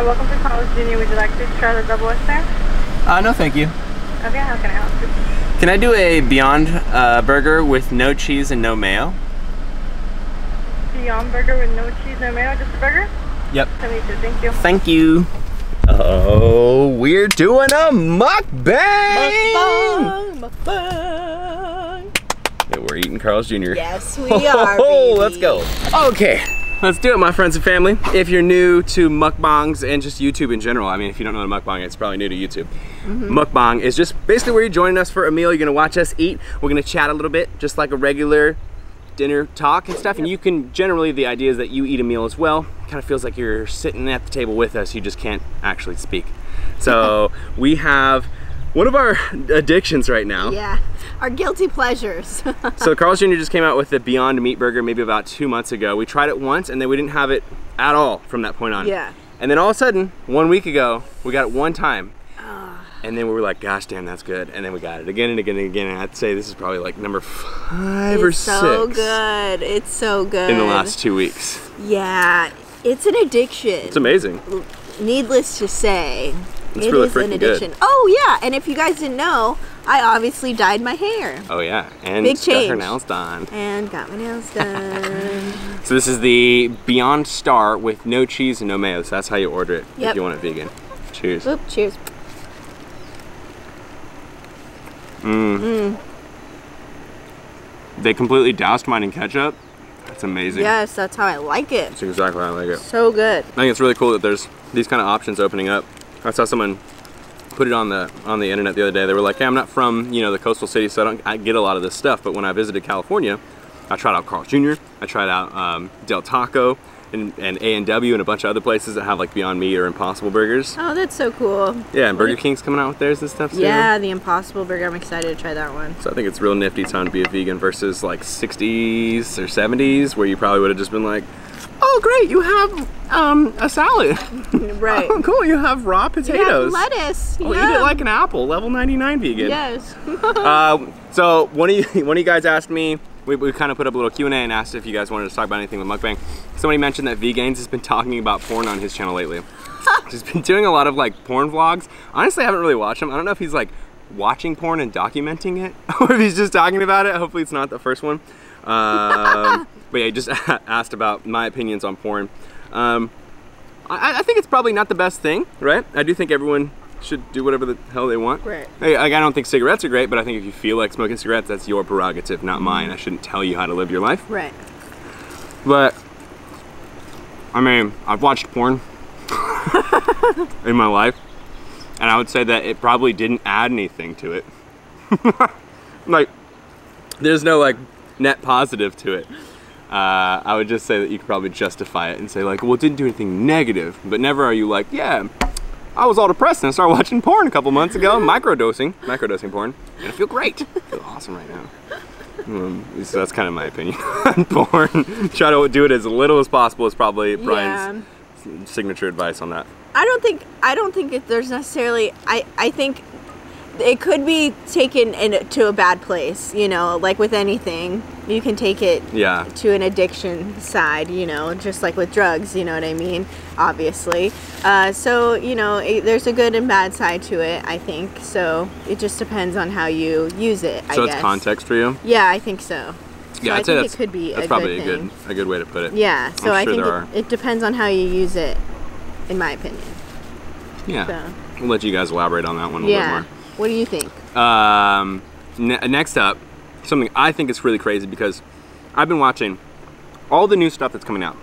Hi, welcome to CARLS Jr. Would you like to try the double Western? No thank you. Okay, how can I help you? Can I do a Beyond burger with no cheese and no mayo? Beyond burger with no cheese, no mayo, just a burger? Yep. Thank you. Thank you. Oh, we're doing a mukbang! Mukbang! Yeah, we're eating CARLS Jr. Yes, we are, baby. Let's go. Okay, let's do it, my friends and family. If you're new to mukbangs and just YouTube in general, I mean, if you don't know what a mukbang is, it's probably new to YouTube. Mukbang is just basically where you're joining us for a meal. You're gonna watch us eat. We're gonna chat a little bit, just like a regular dinner talk and stuff. And you can, generally, the idea is that you eat a meal as well. Kind of feels like you're sitting at the table with us. You just can't actually speak. So we have one of our addictions right now. Yeah, our guilty pleasures. So CARLS Jr. just came out with the Beyond Meat Burger maybe about 2 months ago. We tried it once and then we didn't have it at all from that point on. Yeah. And then all of a sudden, 1 week ago, we got it one time. And then we were like, gosh damn, that's good. And then we got it again and again and again. And I'd say this is probably like number 5 or 6. It's so good. It's so good. In the last 2 weeks. Yeah, it's an addiction. It's amazing. Needless to say, It's it really is an freaking addiction. good. Oh yeah, and if you guys didn't know, I obviously dyed my hair. Oh yeah, and Big got change. her nails done. And got my nails done. So this is the Beyond Star with no cheese and no mayo. So that's how you order it Yep. if you want it vegan. Cheers. Oop, cheers. They completely doused mine in ketchup. That's amazing. Yes, that's how I like it. That's exactly how I like it. So good. I think it's really cool that there's these kind of options opening up. I saw someone put it on the internet the other day. They were like, hey, I'm not from, you know, the coastal city, so I get a lot of this stuff. But when I visited California, I tried out CARLS Jr. I tried out Del Taco and A&W and a bunch of other places that have like Beyond Meat or Impossible Burgers. Oh, that's so cool. Yeah, and Burger King's coming out with theirs and stuff too. Yeah, the Impossible Burger. I'm excited to try that one. So I think it's real nifty time to be a vegan versus like 60s or 70s where you probably would have just been like, oh great, you have a salad. Right. Oh cool, you have raw potatoes. You have lettuce. Oh, yeah. eat it like an apple, level 99 vegan. Yes. So one of you guys asked me, we kind of put up a little Q&A and asked if you guys wanted to talk about anything with mukbang. Somebody mentioned that Vgains has been talking about porn on his channel lately. He's been doing a lot of like porn vlogs. Honestly, I haven't really watched them. I don't know if he's like watching porn and documenting it or if he's just talking about it. Hopefully it's not the first one. But yeah, he just asked about my opinions on porn. I think it's probably not the best thing, right? I do think everyone should do whatever the hell they want. Right. Hey, like, I don't think cigarettes are great, but I think if you feel like smoking cigarettes, that's your prerogative, not mine. I shouldn't tell you how to live your life. Right. But, I mean, I've watched porn in my life, and I would say that it probably didn't add anything to it. Like, there's no like net positive to it. I would just say that you could probably justify it and say like, well, it didn't do anything negative, but never are you like, yeah, I was all depressed and I started watching porn a couple months ago, microdosing porn, and I feel great. I feel awesome right now. So that's kind of my opinion on porn. Try to do it as little as possible is probably Brian's signature advice on that. I don't think there's necessarily, I think it could be taken to a bad place, you know, like with anything. You can take it to an addiction side, you know, just like with drugs, you know what I mean, obviously. So, you know, there's a good and bad side to it, I think. So it just depends on how you use it, I guess. So it's context for you? Yeah, I think so. Yeah, I think it could be that's a probably good thing. a good way to put it. Yeah, so I think there it depends on how you use it, in my opinion. Yeah, So. we'll let you guys elaborate on that one a little bit more. What do you think? Next up, something I think is really crazy because I've been watching all the new stuff that's coming out.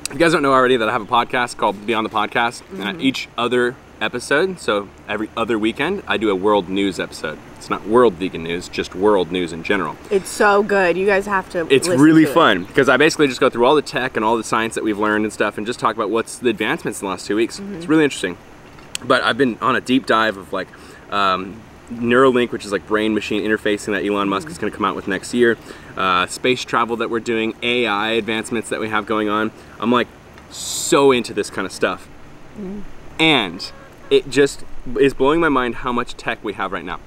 If you guys don't know already that I have a podcast called Beyond the Podcast, and each other episode, so every other weekend, I do a world news episode. It's not world vegan news, just world news in general. It's so good. You guys have to It's listen really to it. fun because I basically just go through all the tech and all the science that we've learned and stuff and just talk about what's the advancements in the last 2 weeks. It's really interesting. But I've been on a deep dive of like Neuralink, which is like brain-machine interfacing that Elon Musk is going to come out with next year, space travel that we're doing, AI advancements that we have going on. I'm like so into this kind of stuff. And it just is blowing my mind how much tech we have right now.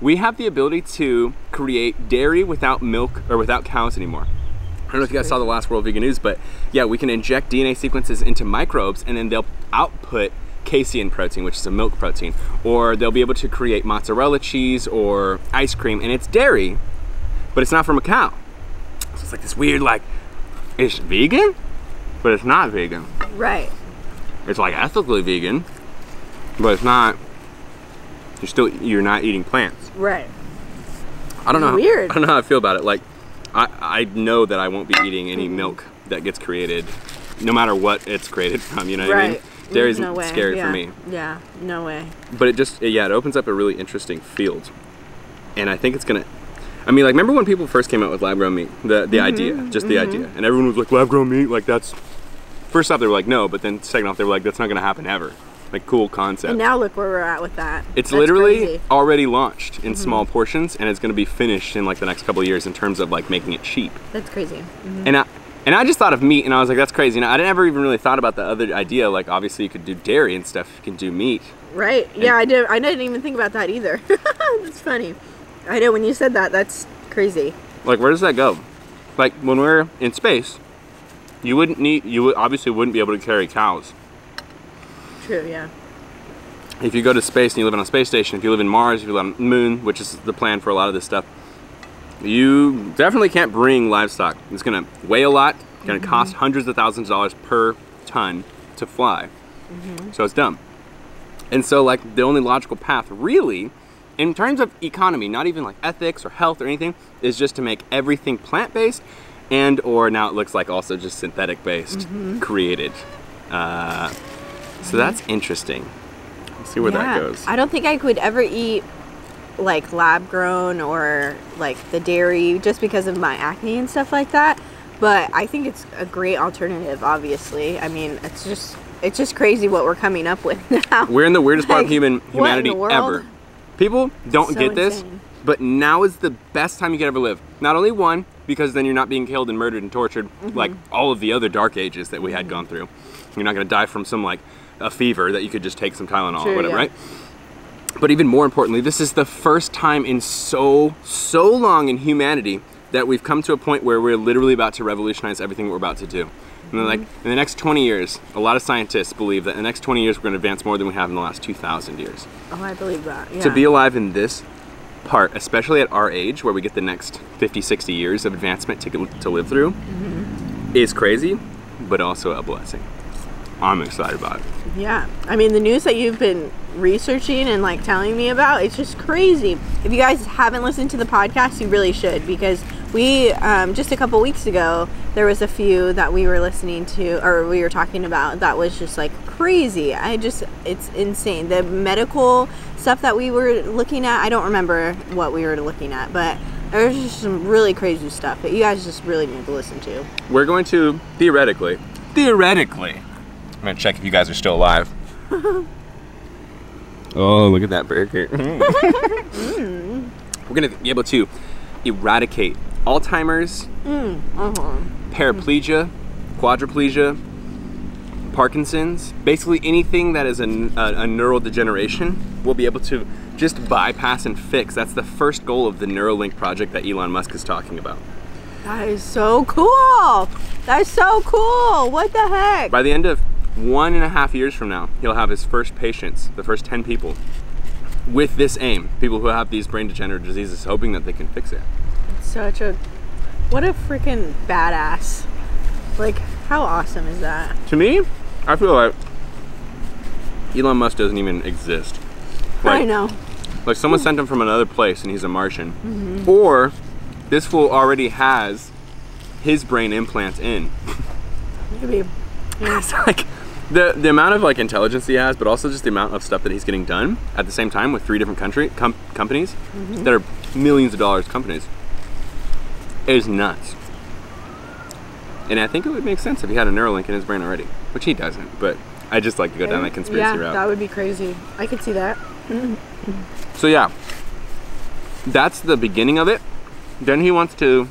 We have the ability to create dairy without milk or without cows anymore. I don't know if you guys saw the last World Vegan News, but yeah, we can inject DNA sequences into microbes and then they'll output casein protein, which is a milk protein, or they'll be able to create mozzarella cheese or ice cream, and it's dairy, but it's not from a cow. So it's like this weird, like, it's vegan, but it's not vegan. Right. It's like ethically vegan, but it's not. You're not eating plants. Right. I don't know. Weird. I don't know how I feel about it. Like, I know that I won't be eating any milk that gets created, no matter what it's created from. You know what I mean? Dairy's scary for me. Yeah. No way. But it opens up a really interesting field, and I think it's gonna. I mean, like, remember when people first came out with lab-grown meat? The idea, just the idea, and everyone was like, lab-grown meat, like that's. First off, they were like, no, but then second off, they were like, that's not gonna happen ever. Like, cool concept. And now look where we're at with that. It's literally already launched in small portions, and it's gonna be finished in like the next couple of years in terms of like making it cheap. That's crazy. And I just thought of meat, and I was like, that's crazy. Now, I never even really thought about the other idea. Like, obviously, you could do dairy and stuff. You can do meat. Right. Yeah, I didn't even think about that either. That's funny. I know when you said that, that's crazy. Like, where does that go? Like, when we're in space, you obviously wouldn't be able to carry cows. True, yeah. If you go to space and you live on a space station, if you live in Mars, if you live on the moon, which is the plan for a lot of this stuff, you definitely can't bring livestock. It's gonna weigh a lot, gonna cost hundreds of thousands of dollars per ton to fly. So it's dumb. And so, like, the only logical path, really, in terms of economy, not even like ethics or health or anything, is just to make everything plant-based, and or now it looks like also just synthetic-based, created. So that's interesting. Let's see where that goes. I don't think I could ever eat like lab grown or like the dairy just because of my acne and stuff like that. But I think it's a great alternative, obviously. I mean, it's just crazy what we're coming up with now. We're in the weirdest part of humanity ever. People don't get this, but now is the best time you could ever live. Not only one, because then you're not being killed and murdered and tortured like all of the other dark ages that we had gone through. You're not gonna die from some like a fever that you could just take some Tylenol or whatever, right? But even more importantly, this is the first time in so long in humanity that we've come to a point where we're literally about to revolutionize everything we're about to do. And then, like, in the next 20 years, a lot of scientists believe that in the next 20 years we're going to advance more than we have in the last 2,000 years. Oh, I believe that, yeah. To be alive in this part, especially at our age, where we get the next 50, 60 years of advancement to live through, is crazy, but also a blessing. I'm excited about it. Yeah, I mean, the news that you've been researching and like telling me about, it's just crazy. If you guys haven't listened to the podcast, you really should, because we just a couple weeks ago there was a few that we were listening to, or we were talking about, that was just like crazy. It's insane. The medical stuff that we were looking at, I don't remember what we were looking at, but there's just some really crazy stuff that you guys just really need to listen to. We're going to theoretically I'm gonna check if you guys are still alive. Oh, look at that burger. We're gonna be able to eradicate Alzheimer's, paraplegia, quadriplegia, Parkinson's, basically anything that is a neural degeneration, we'll be able to just bypass and fix. That's the first goal of the Neuralink project that Elon Musk is talking about. That is so cool. That's so cool. What the heck? By the end of 1.5 years from now, he'll have his first patients, the first 10 people, with this aim. People who have these brain degenerative diseases, hoping that they can fix it. What a freaking badass. Like, how awesome is that? To me, I feel like Elon Musk doesn't even exist. Like, I know. Like someone sent him from another place and he's a Martian. Or this fool already has his brain implants in. Maybe. Yeah. It's like the amount of like intelligence he has, but also just the amount of stuff that he's getting done at the same time with 3 different companies that are millions of dollars companies is nuts. And I think it would make sense if he had a Neuralink in his brain already, which he doesn't, but I just like to go down that conspiracy route. That would be crazy. I could see that. So yeah, that's the beginning of it. Then he wants to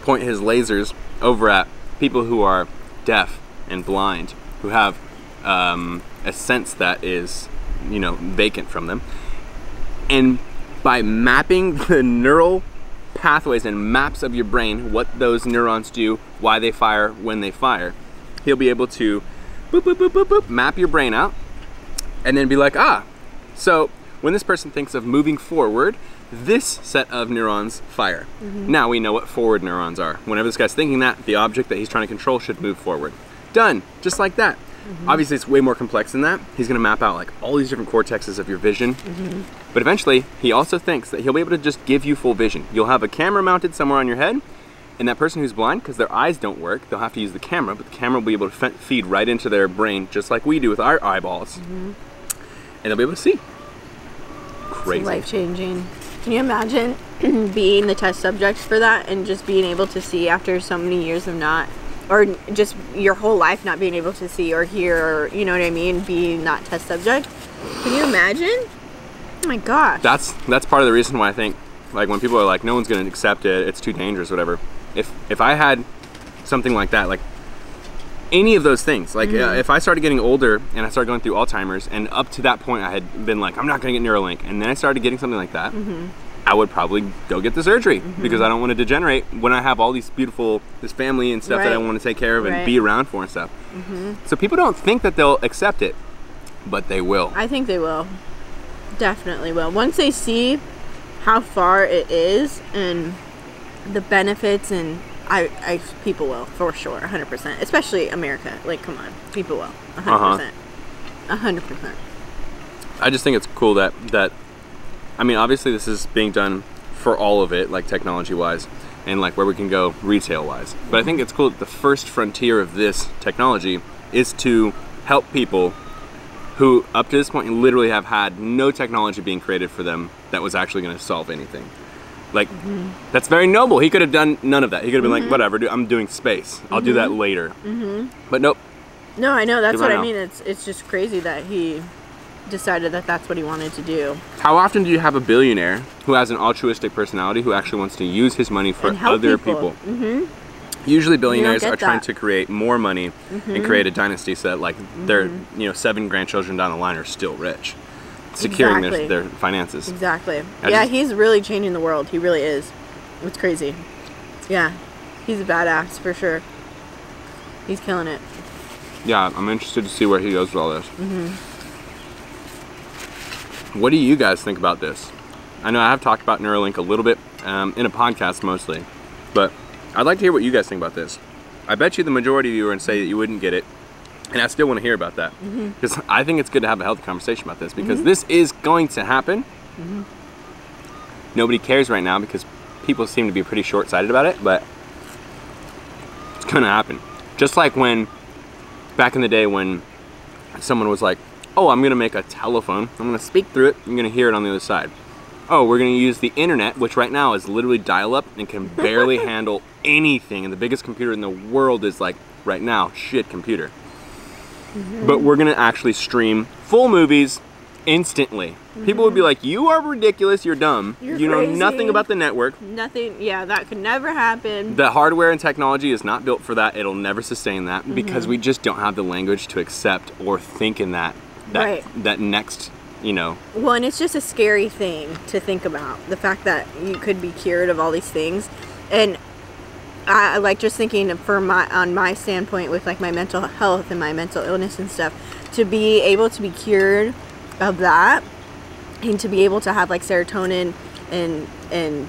point his lasers over at people who are deaf and blind, who have a sense that is, you know, vacant from them. And by mapping the neural pathways and maps of your brain, what those neurons do, why they fire, when they fire, he'll be able to boop, boop, boop, boop, boop, map your brain out, and then be like, ah, so when this person thinks of moving forward, this set of neurons fire. Now we know what forward neurons are. Whenever this guy's thinking that, the object that he's trying to control should move forward. Done, just like that. Obviously it's way more complex than that. He's gonna map out like all these different cortexes of your vision. But eventually, he also thinks that he'll be able to just give you full vision. You'll have a camera mounted somewhere on your head, and that person who's blind, because their eyes don't work, they'll have to use the camera, but the camera will be able to feed right into their brain, just like we do with our eyeballs. And they'll be able to see. Crazy. Life-changing. Can you imagine being the test subjects for that and just being able to see after so many years of not, or just your whole life not being able to see or hear, or you know what I mean, being not test subject? Can you imagine? Oh my gosh. That's part of the reason why I think, like, when people are like, no one's gonna accept it, it's too dangerous, whatever. If I had something like that, like any of those things, like if I started getting older and I started going through Alzheimer's, and up to that point I had been like, I'm not gonna get Neuralink, and then I started getting something like that, I would probably go get the surgery because I don't want to degenerate when I have all these this family and stuff that I want to take care of and be around for and stuff. So people don't think that they'll accept it, but they will. I think they will. Definitely will. Once they see how far it is and the benefits, and people will, for sure, 100%. Especially America. Like, come on, people will, 100%. 100%. I just think it's cool that I mean, obviously this is being done for all of it, like technology-wise, and like where we can go retail-wise. But I think it's cool that the first frontier of this technology is to help people who, up to this point, literally have had no technology being created for them that was actually going to solve anything. Like, that's very noble. He could have done none of that. He could have been like, whatever, dude, I'm doing space. I'll do that later. But nope. No, I know. That's what I mean. It's just crazy that he decided that that's what he wanted to do. How often do you have a billionaire who has an altruistic personality who actually wants to use his money for other people? Usually billionaires are trying to create more money and create a dynasty so that like their 7 grandchildren down the line are still rich, securing their finances. Exactly. Yeah, he's really changing the world. He really is. It's crazy. Yeah, he's a badass for sure. He's killing it. Yeah, I'm interested to see where he goes with all this. What do you guys think about this? I know I have talked about Neuralink a little bit in a podcast mostly, but I'd like to hear what you guys think about this. I bet you the majority of you are going to say that you wouldn't get it, and I still want to hear about that. Because I think it's good to have a healthy conversation about this, because this is going to happen. Nobody cares right now because people seem to be pretty short-sighted about it, but it's going to happen. Just like when, back in the day when someone was like, oh, I'm going to make a telephone, I'm going to speak through it, I'm going to hear it on the other side. Oh, we're going to use the internet, which right now is literally dial-up and can barely handle anything. And the biggest computer in the world is like, right now, shit computer. But we're going to actually stream full movies instantly. People would be like, you are ridiculous, you're dumb. You know nothing about the network. Nothing, yeah, that could never happen. The hardware and technology is not built for that. It'll never sustain that because we just don't have the language to accept or think in that next, Well, and it's just a scary thing to think about, the fact that you could be cured of all these things. And I like just thinking on my standpoint with like my mental health and my mental illness and stuff, to be able to be cured of that and to be able to have like serotonin and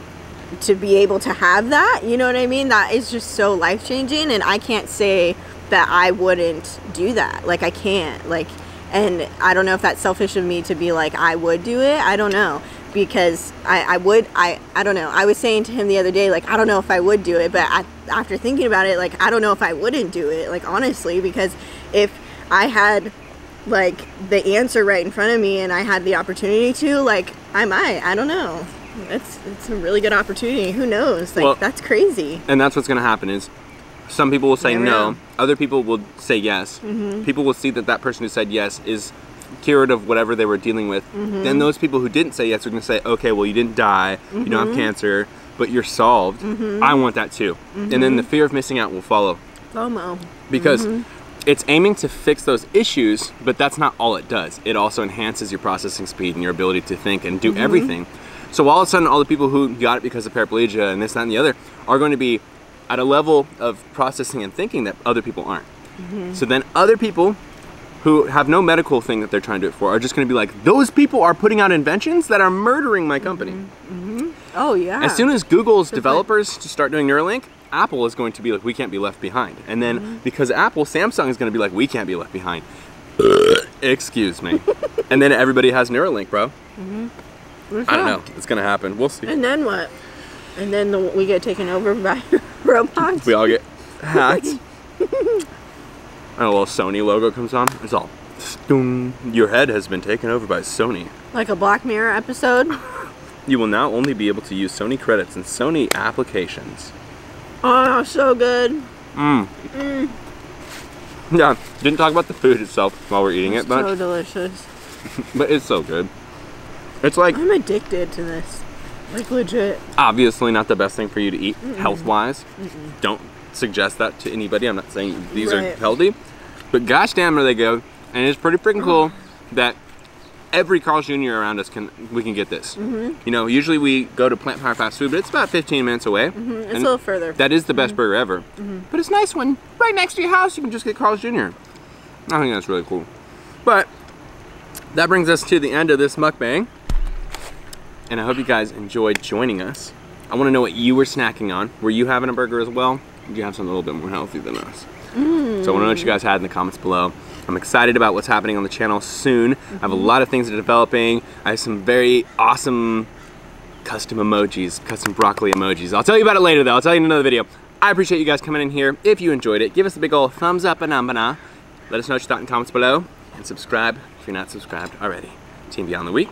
to be able to have that, you know what I mean? That is just so life-changing, and I can't say that I wouldn't do that. Like, I can't, like. And I don't know if that's selfish of me to be like, I would do it. I don't know. Because I don't know. I was saying to him the other day, like, I don't know if I would do it. But after thinking about it, like, I don't know if I wouldn't do it. Like, honestly, because if I had, like, the answer right in front of me and I had the opportunity to, like, I might. I don't know. It's a really good opportunity. Who knows? Like, that's crazy. And that's what's going to happen is, some people will say no, other people will say yes. People will see that that person who said yes is cured of whatever they were dealing with. Then those people who didn't say yes are going to say, okay, well, you didn't die, you don't have cancer, but you're solved. I want that too. And then the fear of missing out will follow. FOMO. Because it's aiming to fix those issues, but that's not all it does. It also enhances your processing speed and your ability to think and do everything. So all of a sudden, all the people who got it because of paraplegia and this, that, and the other are going to be at a level of processing and thinking that other people aren't. So then other people who have no medical thing that they're trying to do it for are just going to be like, those people are putting out inventions that are murdering my company. Oh yeah. As soon as Google's developers start doing Neuralink, Apple is going to be like, we can't be left behind. And then because Apple, Samsung is going to be like, we can't be left behind. Excuse me. And then everybody has Neuralink, bro. I don't know. It's going to happen. We'll see. And then what? And then we get taken over by robots. We all get hacked. And a little Sony logo comes on. It's all, your head has been taken over by Sony. Like a Black Mirror episode. You will now only be able to use Sony credits and Sony applications. Oh, so good. Yeah, didn't talk about the food itself while we're eating it, but so delicious. But it's so good. It's like, I'm addicted to this. Like legit. Obviously not the best thing for you to eat health-wise. Don't suggest that to anybody. I'm not saying these are healthy, but gosh damn are they good. And it's pretty freaking cool that every Carl's Jr. around us we can get this. You know, usually we go to Plant Power Fast Food, but it's about 15 minutes away. It's a little further. That is the best burger ever. But it's nice when right next to your house you can just get Carl's Jr. I think that's really cool. But that brings us to the end of this mukbang. And I hope you guys enjoyed joining us. I want to know what you were snacking on. Were you having a burger as well? Did you have something a little bit more healthy than us? So I want to know what you guys had in the comments below. I'm excited about what's happening on the channel soon. I have a lot of things that are developing. I have some very awesome custom emojis, custom broccoli emojis. I'll tell you about it later though. I'll tell you in another video. I appreciate you guys coming in here. If you enjoyed it, give us a big old thumbs up and banana. Let us know what you thought in the comments below. And subscribe if you're not subscribed already. Team Beyond the Week.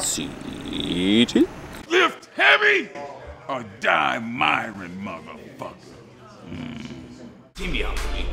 See you. Lift heavy or die Myron, motherfucker. Team Beyond the Week.